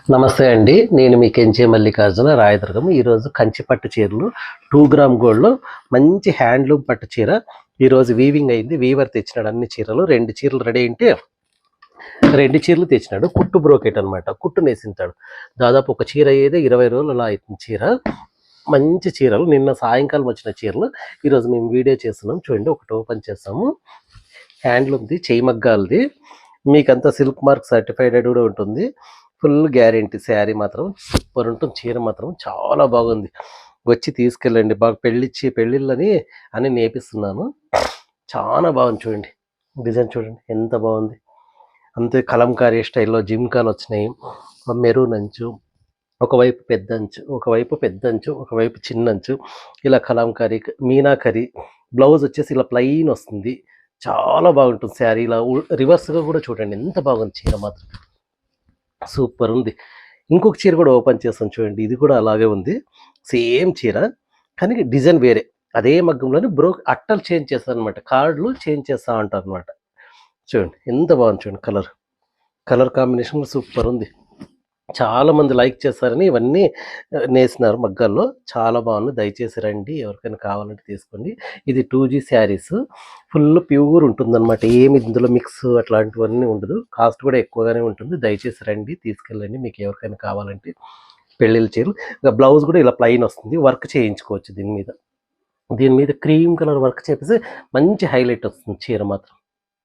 నమస్తే అండి. నేను మీ కెంచే మల్లికార్జున రాయదుర్గం. ఈరోజు కంచి పట్టు చీరలు 2 గ్రామ్ గోల్డ్‌లో మంచి హ్యాండ్లూమ్ పట్టు చీర ఈరోజు వీవింగ్ అయింది. వీవర్ తెచ్చినాడు అన్ని చీరలు. 2 చీరలు రెడీ అయింటే 2 చీరలు తెచ్చినాడు. కుట్టు బ్రోకెట్ అనమాట. కుట్టు నేసింటాడు. దాదాపు ఒక చీర అయ్యేదే 20 రోజులు అలా అవుతుంది చీర. మంచి చీరలు నిన్న సాయంకాలం వచ్చిన చీరలు ఈరోజు మేము వీడియో చేస్తున్నాం. చూడండి, ఒకటి ఓపెన్ చేస్తాము. హ్యాండ్లూమ్ది, చేయి మగ్గాలది. మీకంతా సిల్క్ మార్క్ సర్టిఫైడ్ కూడా ఉంటుంది. Full guarantee. శారీ మాత్రం సూపర్ ఉంటుంది. చీర మాత్రం చాలా బాగుంది. వచ్చి తీసుకెళ్ళండి. బాగా పెళ్ళిళ్ళని అని నేపిస్తున్నాను. చాలా బాగుంది. చూడండి, డిజైన్ చూడండి ఎంత బాగుంది. అంతే కలంకారీ స్టైల్లో జిమ్కాలు వచ్చినాయి. మెరూన్ అంచు, ఒకవైపు పెద్ద అంచు, ఒకవైపు చిన్న అంచు, ఇలా కలంకారీ మీనాకరీ. బ్లౌజ్ వచ్చేసి ఇలా ప్లెయిన్ వస్తుంది. చాలా బాగుంటుంది శారీ. ఇలా రివర్స్గా కూడా చూడండి ఎంత బాగుంది. చీర మాత్రం సూపర్ ఉంది. ఇంకొక చీర కూడా ఓపెన్ చేస్తాను చూడండి. ఇది కూడా అలాగే ఉంది. సేమ్ చీర కానీ డిజైన్ వేరే. అదే మగ్గంలోనే అట్టలు చేంజ్ చేస్తాను అనమాట. కార్డులు చేంజ్ చేస్తా ఉంటారు అనమాట. చూడండి ఎంత బాగుంది. చూడండి, కలర్ కాంబినేషన్ సూపర్ ఉంది. చాలామంది లైక్ చేస్తారని ఇవన్నీ నేసినారు మగ్గాల్లో. చాలా బాగుంది. దయచేసి రండి, ఎవరికైనా కావాలంటే తీసుకోండి. ఇది 2G శారీస్. ఫుల్ ప్యూర్ ఉంటుందన్నమాట. ఏమి ఇందులో మిక్స్ అట్లాంటివన్నీ ఉండదు. కాస్ట్ కూడా ఎక్కువగానే ఉంటుంది. దయచేసి రండి, తీసుకెళ్ళండి. మీకు ఎవరికైనా కావాలంటే పెళ్ళిళ్ళ చీరలు. ఇంకా బ్లౌజ్ కూడా ఇలా ప్లెయిన్ వస్తుంది. వర్క్ చేయించుకోవచ్చు దీని మీద క్రీమ్ కలర్ వర్క్ చేపిస్తే మంచి హైలైట్ వస్తుంది చీర మాత్రం.